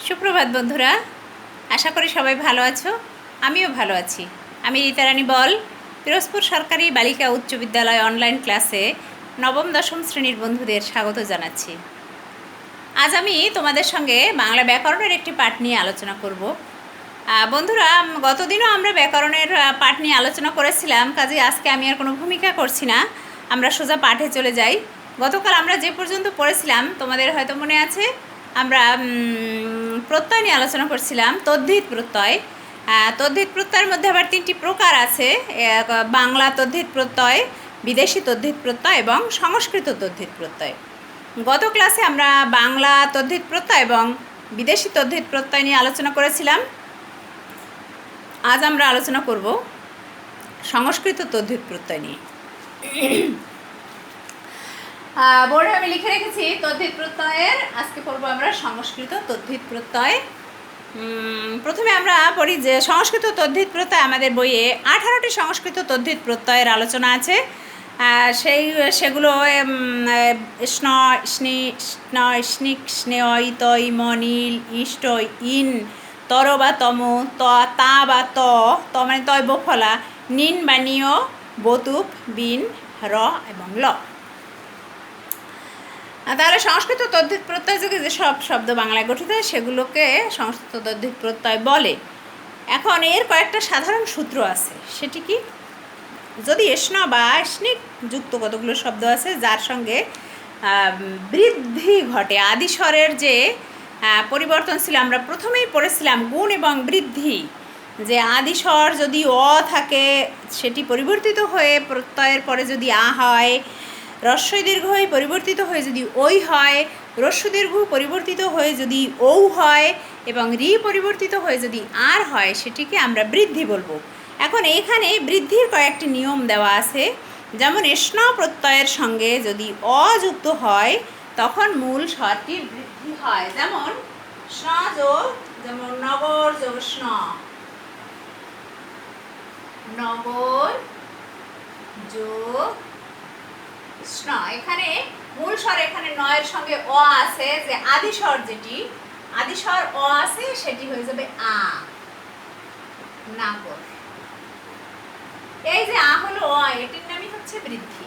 সুপ্রভাত বন্ধুরা, আশা করি সবাই ভালো আছো। আমিও ভালো আছি। আমি রীতারানী বল, পিরোজপুর সরকারি বালিকা উচ্চ বিদ্যালয় অনলাইন ক্লাসে নবম দশম শ্রেণীর বন্ধুদের স্বাগত জানাচ্ছি। আজ আমি তোমাদের সঙ্গে বাংলা ব্যাকরণের একটি পাঠ নিয়ে আলোচনা করব। বন্ধুরা, গতদিনও আমরা ব্যাকরণের পাঠ নিয়ে আলোচনা করেছিলাম, কাজে আজকে আমি আর কোনো ভূমিকা করছি না, আমরা সোজা পাঠে চলে যাই। গতকাল আমরা যে পর্যন্ত পড়েছিলাম তোমাদের হয়তো মনে আছে, আমরা প্রত্যয় নিয়ে আলোচনা করছিলাম, তদ্ধিত প্রত্যয়। তদ্ধিত প্রত্যয়ের মধ্যে আবার তিনটি প্রকার আছে: বাংলা তদ্ধিত প্রত্যয়, বিদেশি তদ্ধিত প্রত্যয় এবং সংস্কৃত তদ্ধিত প্রত্যয়। গত ক্লাসে আমরা বাংলা তদ্ধিত প্রত্যয় এবং বিদেশি তদ্ধিত প্রত্যয় নিয়ে আলোচনা করেছিলাম। আজ আমরা আলোচনা করব সংস্কৃত তদ্ধিত প্রত্যয় নিয়ে। বোর্ডে আমি লিখে রেখেছি তদ্ধিত প্রত্যয়ের, আজকে পড়বো আমরা সংস্কৃত তদ্ধিত প্রত্যয়। প্রথমে আমরা পড়ি যে সংস্কৃত তদ্ধিত প্রত্যয় আমাদের বইয়ে 18টি সংস্কৃত তদ্ধিত প্রত্যয়ের আলোচনা আছে। সেগুলো স্ন, স্নি, স্ন, স্নিক, স্নেয়, তৈ, মনিল, ইষ্ট, ইন, তর বা তম, ত, তা বা ত, ত মানে তয় বফলা, নিন বা নিয়, বতুপ, বিন, র এবং ল। তাহলে সংস্কৃত তদ্ধিত প্রত্যয় থেকে যে সব শব্দ বাংলায় গঠিত হয় সেগুলোকে সংস্কৃত তদ্ধিত প্রত্যয় বলে। এখন এর কয়েকটা সাধারণ সূত্র আছে। সেটি কি? যদি স্ন বা স্নিক যুক্ত কতগুলো শব্দ আছে যার সঙ্গে বৃদ্ধি ঘটে, আদিস্বরের যে পরিবর্তন ছিল, আমরা প্রথমেই পড়েছিলাম গুণ এবং বৃদ্ধি, যে আদিস্বর যদি অ থাকে সেটি পরিবর্তিত হয়ে প্রত্যয়ের পরে যদি আ হয়, রস্বই দীর্ঘ হয়ে পরিবর্তিত হয়ে যদি ওই হয়, রস্য দীর্ঘ পরিবর্তিত হয়ে যদি ঔ হয় এবং রি পরিবর্তিত হয়ে যদি আর হয়, সেটিকে আমরা বৃদ্ধি বলবো। এখন এখানে বৃদ্ধির কয়েকটি নিয়ম দেওয়া আছে। যেমন স্ন প্রত্যয়ের সঙ্গে যদি অ যুক্ত হয় তখন মূল স্বরটির বৃদ্ধি হয়। যেমন স্ন যোগ, যেমন নগর যোগ স্ন, নগর যোগ স্ন। এখানে মূল স্বর, এখানে নয়ের সঙ্গে অ আছে, যে আদিস্বর যেটি আদিস্বর অ আছে সেটি হয়ে যাবে আ, নাগর। এই যে আ হলো অ, এটির নামই হচ্ছে বৃদ্ধি।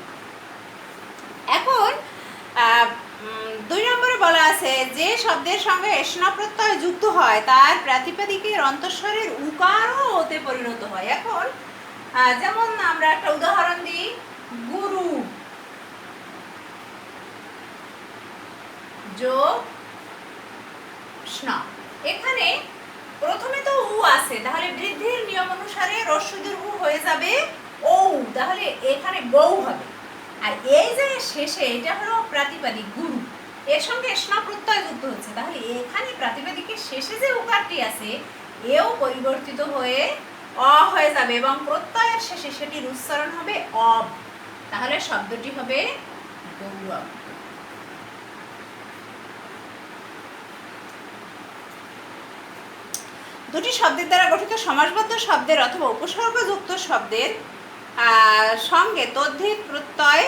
এখন 2 নম্বরে বলা আছে যে শব্দের সঙ্গে স্ন প্রত্যয় যুক্ত হয় তার প্রাতিপদিকের অন্তঃস্বরের উকারও ওতে পরিণত হয়। এখন যেমন আমরা একটা উদাহরণ দিই, গুরু যোগ স্ন। এখানে প্রথমে তো উ আছে, তাহলে বৃদ্ধির নিয়ম অনুসারে রস্য দীর্ঘ হয়ে যাবে ঔ, তাহলে এখানে গৌ হবে। আর এই যে শেষে এটা হলো প্রাতিপদিক গুরু, এর সঙ্গে স্ন প্রত্যয় যুক্ত হচ্ছে, তাহলে এখানে প্রাতিপদিকের শেষে যে উকারটি আছে এও পরিবর্তিত হয়ে অ হয়ে যাবে এবং প্রত্যয়ের শেষে সেটির উচ্চারণ হবে অব, তাহলে শব্দটি হবে গৌরব। দুটি শব্দের দ্বারা গঠিত সমাসবদ্ধ শব্দের অথবা উপসর্গযুক্ত শব্দের সঙ্গে তদ্ধিত প্রত্যয়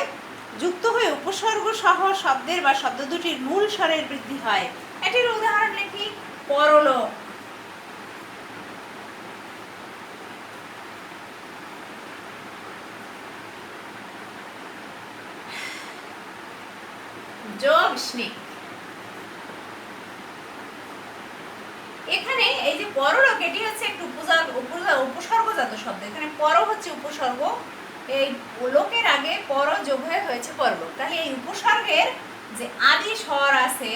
যুক্ত হয়ে উপসর্গ সহ শব্দের বা শব্দ দুটির মূল স্বরের বৃদ্ধি হয়। এটির উদাহরণ লিখি, পরলোক যোগ স্নিক। এখানে এই যে পরলোক, এটি হচ্ছে একটু উপসর্গজাত শব্দ। এখানে পর হচ্ছে উপসর্গ, এই লোকের আগে পর যোগ হয়ে হয়েছে পরলোক, তাহলে এই উপসর্গের যে আদি স্বর আছে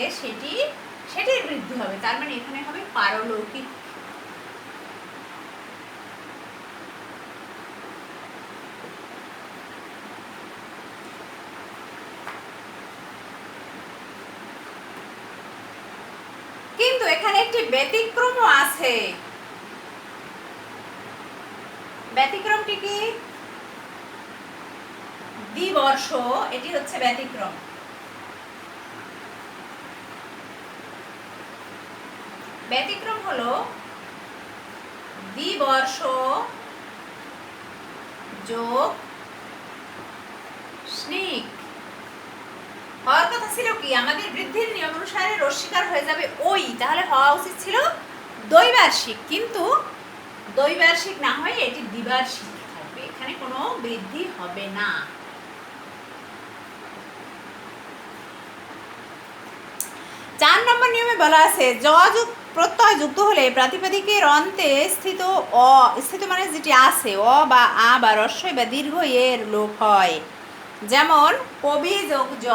সেটির বৃদ্ধি হবে, তার মানে এখানে হবে পারলৌকিক। কিন্তু এখানে একটি ব্যতিক্রমও আছে। ব্যতিক্রমটি কি? দ্বিবর্ষ, এটি হচ্ছে ব্যতিক্রম। ব্যতিক্রম হলো দ্বিবর্ষ যোগ স্নিক। হওয়ার কথা ছিল কি, আমাদের বৃদ্ধির নিয়ম অনুসারে রস্বীকার হয়ে যাবে ওই, তাহলে হওয়া উচিত ছিল দ্বৈবার্ষিক, কিন্তু দ্বৈবার্ষিক না হয়ে এটি দ্বিবার্ষিক থাকবে, এখানে কোনো বৃদ্ধি হবে না। 4 নম্বর নিয়মে বলা আছে যযুগ প্রত্যয় যুক্ত হলে প্রাতিপদিকের অন্তে স্থিত স্থিত মানে যেটি আছে অ বা আ বা রস্বই বা দীর্ঘ এর লোপ হয়। যেমন কবি যোগ জ,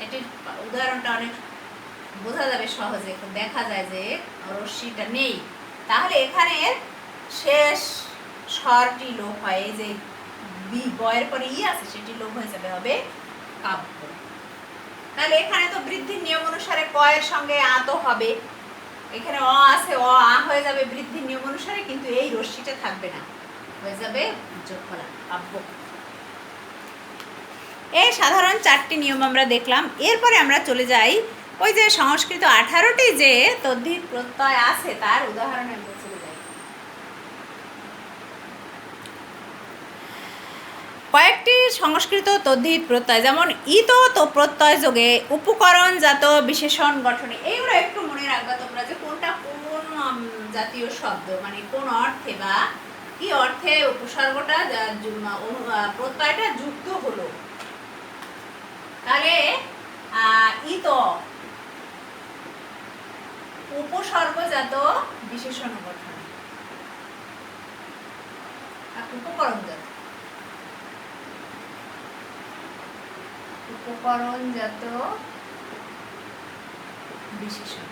এটির উদাহরণটা অনেক বোঝা যাবে সহজে, দেখা যায় যে রশ্মিটা নেই, তাহলে এখানে শেষ স্বরটি লোপ হয়, এই যে বয়ের পরে ই আছে সেটি লোপ হয়ে যাবে, হবে কাব্য। তাহলে এখানে তো বৃদ্ধির নিয়ম অনুসারে ক এর সঙ্গে আ তো হবে, এখানে অ আছে অ আ হয়ে যাবে বৃদ্ধির নিয়ম অনুসারে, কিন্তু এই রশ্মিটা থাকবে না, হয়ে যাবে যোগফলা কাব্য। এই সাধারণ 4টি নিয়ম আমরা দেখলাম। এরপরে আমরা চলে যাই ওই যে সংস্কৃত 18টি যে তদ্ধিত প্রত্যয় আছে তার উদাহরণে আমরা চলে যাই। কয়েকটি সংস্কৃত তদ্ধিত প্রত্যয়, যেমন ইত তো প্রত্যয় যোগে উপকরণজাত বিশেষণ গঠনে, এইগুলো একটু মনে রাখবা তোমরা যে কোনটা কোন জাতীয় শব্দ, মানে কোন অর্থে বা কি অর্থে উপসর্গটা প্রত্যয়টা যুক্ত হলো। তাহলে ইত উপসর্গজাত বিশেষণ গঠন, উপকরণজাত উপকরণজাত বিশেষণ।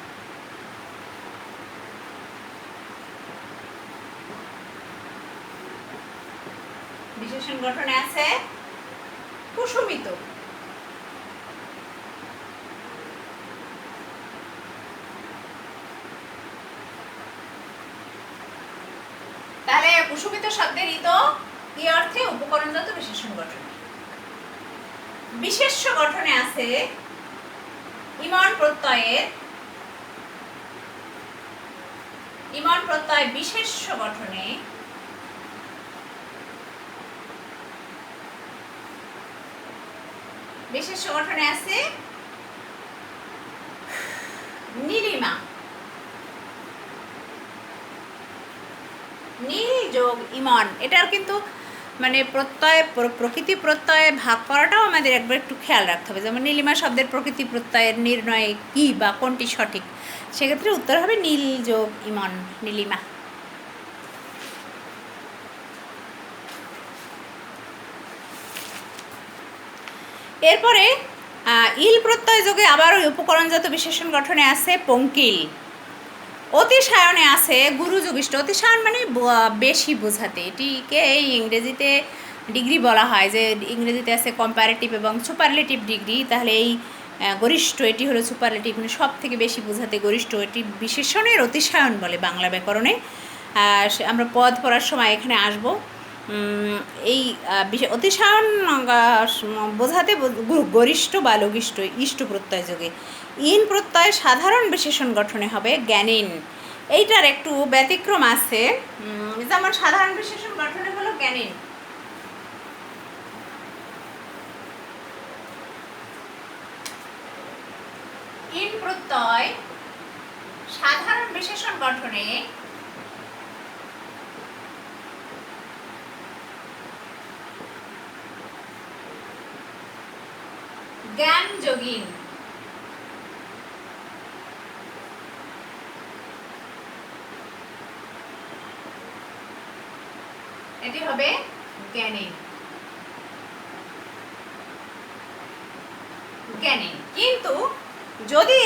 বিশেষণ গঠনে আছে কুসুমিত, তাহলে কুসুমিত শব্দের ইত কি অর্থে উপকরণজাত বিশেষণ গঠন। বিশেষ্য গঠনে আছে ইমন প্রত্যয়ের, ইমন প্রত্যয় বিশেষ্য গঠনে বিশেষ্য গঠনে আছে নীলিমা, নীল যোগ ইমন। এটার কিন্তু মানে প্রত্যয় প্রকৃতি প্রত্যয়ে ভাগ করাটাও আমাদের একবার একটু খেয়াল রাখতে হবে, যেমন নীলিমা শব্দের প্রকৃতি প্রত্যয়ের নির্ণয়ে কি বা কোনটি সঠিক, সেক্ষেত্রে উত্তর হবে নীল যোগ ইমন, নীলিমা। এরপরে ইল প্রত্যয় যোগে আবার ওই উপকরণজাত বিশেষণ গঠনে আছে পঙ্কিল। অতিশায়নে আছে গুরুযোগিষ্ঠ, অতিশায়ন মানে বেশি বোঝাতে, এটিকে এই ইংরেজিতে ডিগ্রি বলা হয়, যে ইংরেজিতে আছে কম্পারেটিভ এবং সুপারলেটিভ ডিগ্রি, তাহলে এই গরিষ্ঠ এটি হলো সুপারলেটিভ, মানে সব থেকে বেশি বোঝাতে গরিষ্ঠ, এটি বিশেষণের অতিশায়ন বলে বাংলা ব্যাকরণে। আমরা পদ পড়ার সময় এখানে আসব। এই অতিশায়ন বোঝাতে গরিষ্ঠ বা লঘিষ্ঠ ইষ্ট প্রত্যয় যোগে। ইন প্রত্যয় সাধারণ বিশেষণ গঠনে হবে জ্ঞানীন, এইটার একটু ব্যতিক্রম আছে, যেমন সাধারণ বিশেষণ গঠনে হলো জ্ঞানীন। ইন প্রত্যয় সাধারণ বিশেষণ গঠনে জ্ঞান যোগিন, এটি হবে জ্ঞানীন, জ্ঞানীন। কিন্তু যদি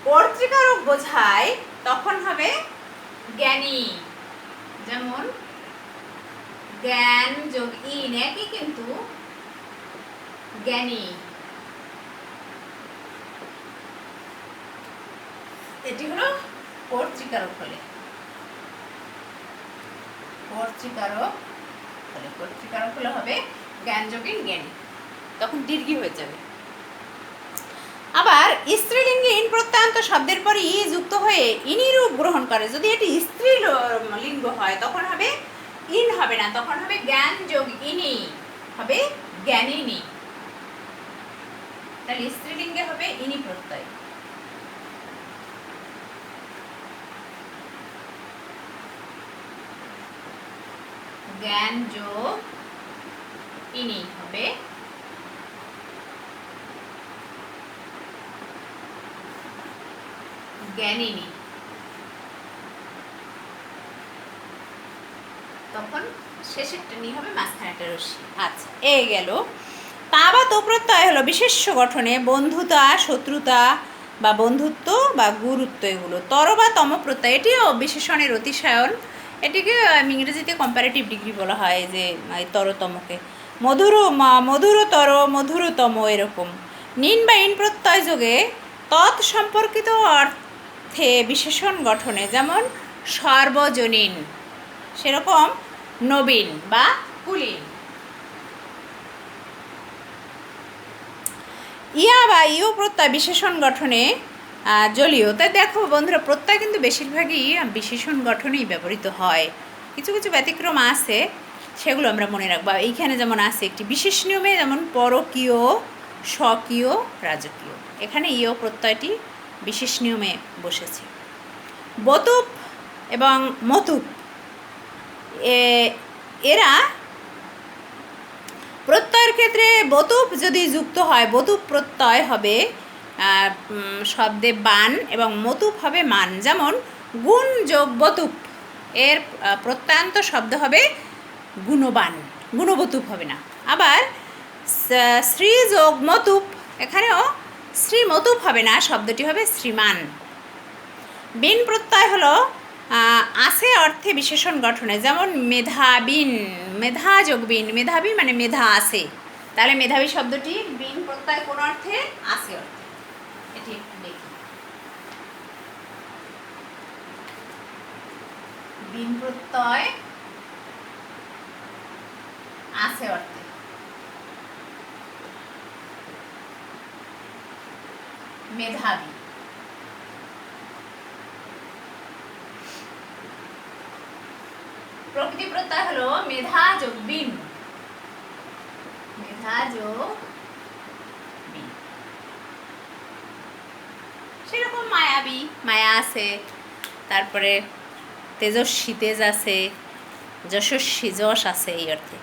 কর্তৃকারক বোঝায় তখন হবে জ্ঞানী, যেমন জ্ঞান যোগ ইন একই কিন্তু জ্ঞানী, এটি হলো কর্তৃকারক হলে, কর্তৃকারক হলে, কর্তৃকারক হলে হবে জ্ঞান যোগিন জ্ঞানী, তখন দীর্ঘী হয়ে যাবে। আবার স্ত্রীলিঙ্গে ইন প্রত্যয়ান্ত শব্দের পর ই যুক্ত হয়ে ইনি রূপ গ্রহণ করে, যদি এটি স্ত্রী লিঙ্গ হয় তখন হবে ইন, হবে না, তখন হবে জ্ঞান যোগ ইনি, হবে জ্ঞানিনী, তাহলে স্ত্রীলিঙ্গে হবে ইনি প্রত্যয়। জ্ঞান যোগ ইনি হবে জ্ঞানিনী। তখন শেষেরটা নিয়ে হবে মাঝখানেটা রশ্মি। আচ্ছা, এই গেল। তা বা তো প্রত্যয় হলো বিশেষ্য গঠনে বন্ধুতা, শত্রুতা বা বন্ধুত্ব বা গুরুত্ব, এগুলো। তর বা তম প্রত্যয়, এটিও বিশেষণের অতিশয়ন। এটিকে ইংরেজিতে কম্পারেটিভ ডিগ্রি বলা হয়, যে তরতমকে। মধুরতর, মধুরতম, এরকম। নিন বা ইন প্রত্যয় যোগে তৎ সম্পর্কিত অর্থে বিশেষণ গঠনে, যেমন সর্বজনীন, সেরকম নবীন বা কুলীন। ইয়া বা ইও প্রত্যয় বিশেষণ গঠনে জলীয়। তাই দেখো বন্ধুরা, প্রত্যয় কিন্তু বেশিরভাগই বিশেষণ গঠনেই ব্যবহৃত হয়। কিছু কিছু ব্যতিক্রম আছে, সেগুলো আমরা মনে রাখবো। এইখানে যেমন আছে একটি বিশেষ নিয়মে, যেমন পরকীয়, স্বকীয়, রাজকীয়। এখানে ইও প্রত্যয়টি বিশেষ নিয়মে বসেছে। বতুপ এবং মতুপ, এরা প্রত্যয়ের ক্ষেত্রে বতুপ যদি যুক্ত হয়, বতুপ প্রত্যয় হবে শব্দে বান, এবং মতুপ হবে মান। যেমন গুণ যোগ বতুপ, এর প্রত্যয়ান্ত শব্দ হবে গুণবান, গুণবতুপ হবে না। আবার শ্রী যোগ মতুপ, এখানেও শ্রী মতুপ হবে না, শব্দটি হবে শ্রীমান। বিন প্রত্যয় হলো আছে অর্থে বিশেষণ গঠনে, যেমন মেধাবিন, মেধা যোগ বিন, মেধাবী মানে মেধা আছে। তাহলে মেধাবী শব্দটি বিন প্রত্যয় কোন অর্থে? আছে অর্থে। এটি দেখি, বিন প্রত্যয় আছে অর্থে। মেধাবী। প্রকৃতি প্রত্যয় হলো মেধা যোগ বিন, মেধা যোগ বিন। সেরকম মায়াবী, মায়া আছে। তারপরে তেজস্বী, তেজ আছে। যশস্বী, যশ আছে, এই অর্থে।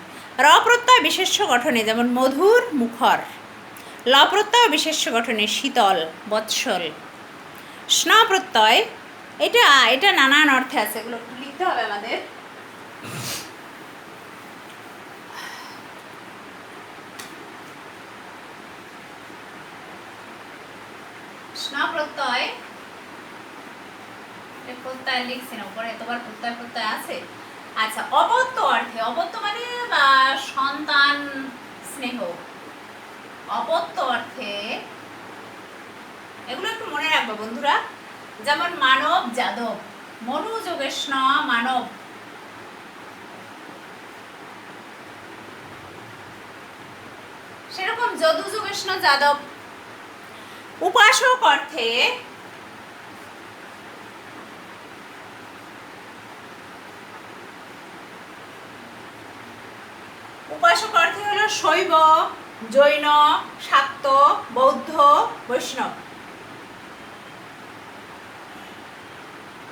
র প্রত্যয় বিশেষ্য গঠনে, যেমন মধুর, মুখর। ল প্রত্যয় বিশেষ্য গঠনে শীতল, বৎসল। স্ন প্রত্যয়, এটা নানান অর্থে আছে, এগুলো লিখতে হবে আমাদের। স্ন প্রত্যয়, প্রত্যয় লিখছি না উপরে, এতবার প্রত্যয় প্রত্যয় আছে। আচ্ছা, অবত্য অর্থে, অবত্য মানে সন্তান স্নেহ। অবত্য অর্থে এগুলো একটু মনে রাখবো বন্ধুরা। যেমন মানব, যাদব। মনু যোগে স্ন, মানব। সেরকম যদু যোগে স্ন, যাদব। উপাসক অর্থে উপাসক অর্থে হলো শৈব, জৈন, শাক্ত, বৌদ্ধ, বৈষ্ণব।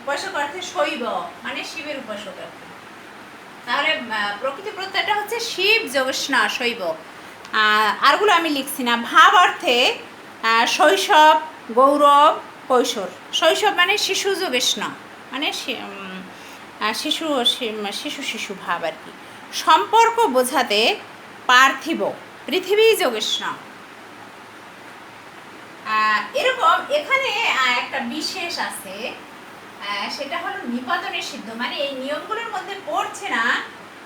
উপাসক অর্থে শৈব মানে শিবের উপাসক অর্থে। তাহলে প্রকৃতি প্রত্যয়টা হচ্ছে শিব যোগস্না, শৈব। আরগুলো আমি লিখছি না। ভাব অর্থে শৈশব, গৌরব, কৈশোর। শৈশব মানে শিশু যোগেষ্ণা, মানে শিশু শিশু শিশু ভাব আর কি। সম্পর্ক বোঝাতে পার্থিব, পৃথিবী যোগেষ্ণা। এরকম এখানে একটা বিশেষ আছে, সেটা হলো নিপাতনের সিদ্ধ, মানে এই নিয়মগুলোর মধ্যে পড়ছে না,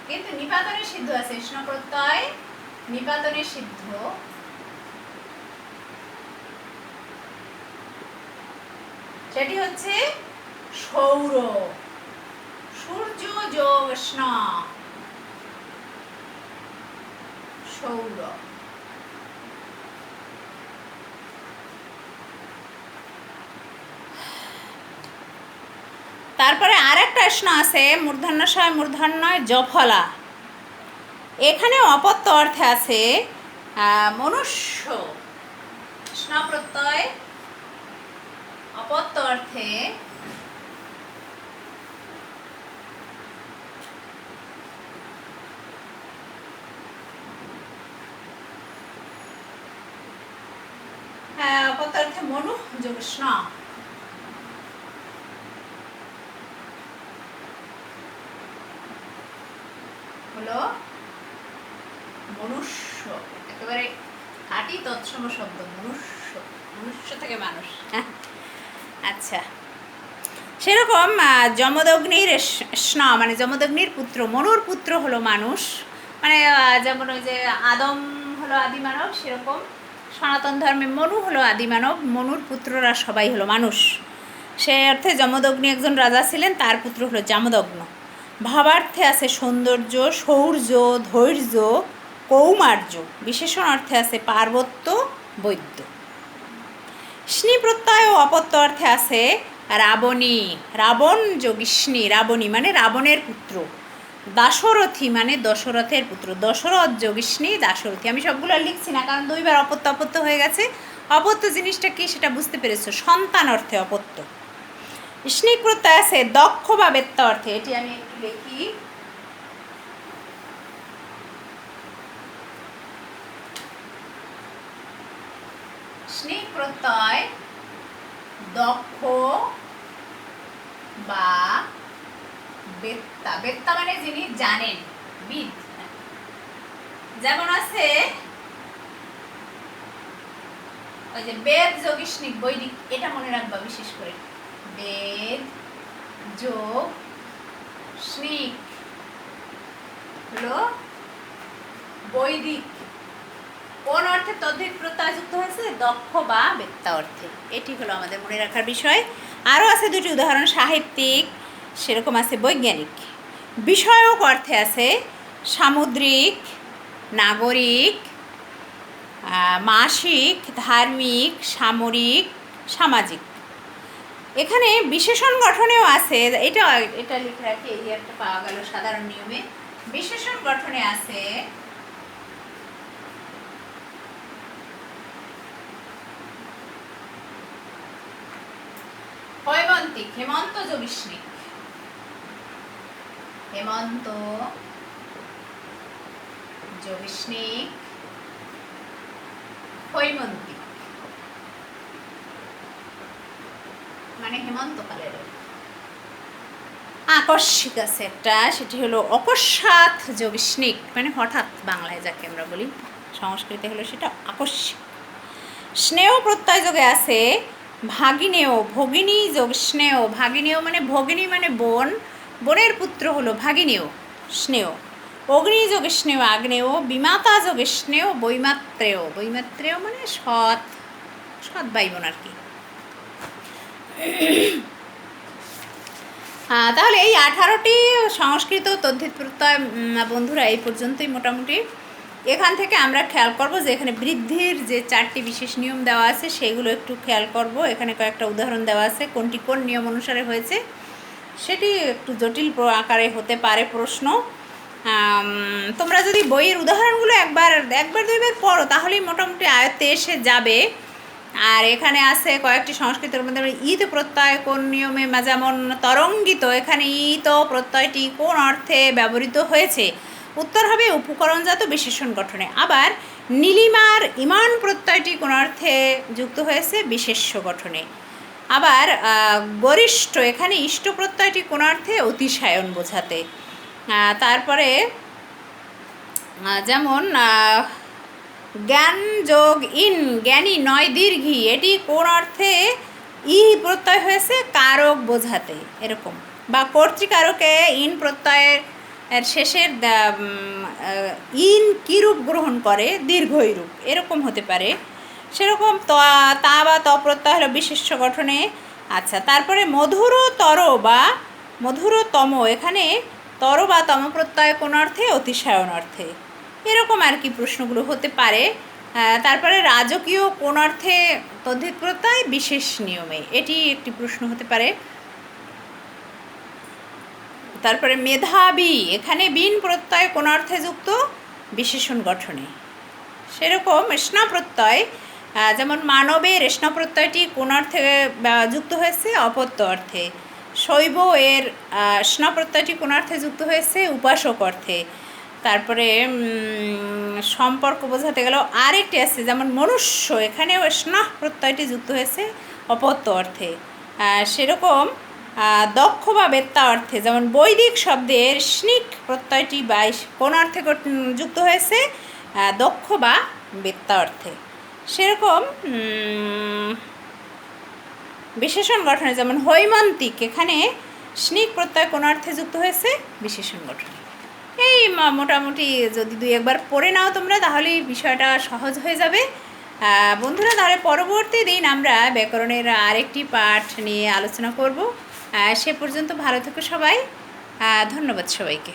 কিন্তু নিপাতনের সিদ্ধ আছে। স্ন প্রত্যয় নিপাতনের সিদ্ধ। সেটি হচ্ছে সৌর, সূর্য যোগ স্ন, সৌর। তারপরে আর একটা স্ন আছে, মূর্ধন্যশয় মূর্ধন্যয় জফলা। এখানে অপত্য অর্থে আছে মনুষ্য। স্ন প্রত্যয় অপত্য অর্থে অপত্য অর্থে মনু যোগ স্ন। হলো মনুষ্য, একেবারে খাঁটি তৎসম শব্দ মনুষ্য, মনুষ্য থেকে মানুষ। আচ্ছা, সেরকম যমদগ্নির স্ন মানে যমদগ্নির পুত্র, মনুর পুত্র হলো মানুষ, মানে যেমন ওই যে আদম হলো আদিমানব, সেরকম সনাতন ধর্মে মনু হলো আদিমানব, মনুর পুত্ররা সবাই হলো মানুষ। সে অর্থে যমদগ্নি একজন রাজা ছিলেন, তার পুত্র হলো যমদগ্ন। ভাবার্থে আছে সৌন্দর্য, শৌর্য, ধৈর্য, কৌমার্য। বিশেষণ অর্থে আছে পার্বত্য, বৈদ্য। স্নি প্রত্যয় ও অপত্য অর্থে আছে রাবণী, রাবণ যোগিষ্ণী, রাবণী মানে রাবণের পুত্র। দাশরথী মানে দশরথের পুত্র, দশরথ যোগিষ্ণী দাশরথী। আমি সবগুলো লিখছি না, কারণ দুইবার অপত্য অপত্য হয়ে গেছে। অপত্য জিনিসটা কি সেটা বুঝতে পেরেছো, সন্তান অর্থে অপত্য। স্নিক প্রত্যয় আছে দক্ষ বা বেত্তা অর্থে, এটি আমি একটু লিখি। স্নিক প্রত্যয় দক্ষ বা বেত্তা, বেত্তা মানে যিনি জানেন, বিদ। যেমন আছে ওই যে বেদ যোগিষ্ণিক বৈদিক, এটা মনে রাখবা বিশেষ করে, বেদ যোগ স্নিক হলো বৈদিক। কোন অর্থে তদ্ধিত প্রত্যয় যুক্ত হয়েছে, দক্ষ বা বেত্তা অর্থে। এটি হলো আমাদের মনে রাখার বিষয়। আরও আছে দুটি উদাহরণ, সাহিত্যিক, সেরকম আছে বৈজ্ঞানিক। বিষয়ক অর্থে আছে সামুদ্রিক, নাগরিক, মাসিক, ধার্মিক, সামরিক, সামাজিক। এখানে বিশেষণ গঠনেও আছে, এটা এটা লিখে রাখি, এই একটা পাওয়া গেল সাধারণ নিয়মে। বিশেষণ গঠনে আছে হৈমন্তিক, হেমন্ত যোগিষ্ণিক, হেমন্ত যোগিষ্ণিক, হৈমন্তিক মানে হেমন্তকালের। আকস্মিক আছে একটা, সেটি হলো অকস্মাৎ যোগিষ্ণিক, মানে হঠাৎ বাংলায় যাকে আমরা বলি, সংস্কৃতে হলো সেটা আকস্মিক। স্নেহ প্রত্যয় যোগে আছে ভাগিনেয়, ভগিনী যোগ স্নেহ। ভাগিনেয় মানে ভগিনী মানে বোন, বোনের পুত্র হলো ভাগিনেয়, স্নেহ। অগ্নি যোগে স্নেহ আগ্নেয়, বিমাতা যোগে স্নেহ বৈমাত্রেয়। বৈমাত্রেয় মানে সৎ, সৎ ভাই বোন আর কি। তাহলে এই 18টি সংস্কৃত তদ্ধিত প্রত্যয় বন্ধুরা এই পর্যন্তই মোটামুটি। এখান থেকে আমরা খেয়াল করব যে এখানে বৃদ্ধির যে 4টি বিশেষ নিয়ম দেওয়া আছে সেগুলো একটু খেয়াল করব। এখানে কয়েকটা উদাহরণ দেওয়া আছে, কোনটি কোন নিয়ম অনুসারে হয়েছে সেটি একটু জটিল আকারে হতে পারে প্রশ্ন। তোমরা যদি বইয়ের উদাহরণগুলো একবার দুইবার পড়ো তাহলেই মোটামুটি আয়ত্তে এসে যাবে। আর এখানে আছে কয়েকটি সংস্কৃতের মধ্যে ঈদ প্রত্যয় কোন নিয়মে, যেমন তরঙ্গিত, এখানে ঈত প্রত্যয়টি কোন অর্থে ব্যবহৃত হয়েছে, উত্তর হবে উপকরণজাত বিশেষণ গঠনে। আবার নীলিমার ইমান প্রত্যয়টি কোন অর্থে যুক্ত হয়েছে, বিশেষ্য গঠনে। আবার গরিষ্ঠ, এখানে ইষ্ট প্রত্যয়টি কোন অর্থে, অতিশায়ন বোঝাতে। তারপরে যেমন জ্ঞান যোগ ইন, জ্ঞানী নয় দীর্ঘী, এটি কোন অর্থে ই প্রত্যয় হয়েছে, কারক বোঝাতে এরকম। বা কর্তৃকারকে ইন প্রত্যয়ের শেষের ইন কী রূপ গ্রহণ করে, দীর্ঘই রূপ, এরকম হতে পারে। সেরকম তা বা ত প্রত্যয় হলো বিশেষ্য গঠনে। আচ্ছা, তারপরে মধুরতর বা মধুরতম, এখানে তর বা তম প্রত্যয় কোন অর্থে, অতিশায়ন অর্থে, এরকম আর কি প্রশ্নগুলো হতে পারে। তারপরে রাজকীয় কোন অর্থে তদ্ধিত প্রত্যয়, বিশেষ নিয়মে, এটি একটি প্রশ্ন হতে পারে। তারপরে মেধাবী, এখানে বিন প্রত্যয় কোন অর্থে যুক্ত, বিশেষণ গঠনে। সেরকম স্না প্রত্যয়, যেমন মানবের স্না প্রত্যয়টি কোন অর্থে যুক্ত হয়েছে? অপত্য অর্থে। শৈব এর স্না প্রত্যয়টি কোন অর্থে যুক্ত হয়েছে? উপাসক অর্থে। তারপরে সম্পর্ক বোঝাতে গেল আরেকটি আছে, যেমন মনুষ্য, এখানেও স্না প্রত্যয়টি যুক্ত হয়েছে অপত্য অর্থে। সেরকম দক্ষ বা বেত্তা অর্থে, যেমন বৈদিক শব্দের স্নিক প্রত্যয়টি কোন অর্থে যুক্ত হয়েছে? দক্ষ বা বেত্তা অর্থে। সেরকম বিশেষণ গঠনে, যেমন হৈমন্তিক, এখানে স্নিক প্রত্যয় কোন অর্থে যুক্ত হয়েছে? বিশেষণ গঠনে। এই মোটামুটি যদি দুই একবার পড়ে নাও তোমরা, তাহলেই বিষয়টা সহজ হয়ে যাবে বন্ধুরা। তাহলে পরবর্তী দিন আমরা ব্যাকরণের আরেকটি পাঠ নিয়ে আলোচনা করব। সে পর্যন্ত ভালো থেকো সবাই। ধন্যবাদ সবাইকে।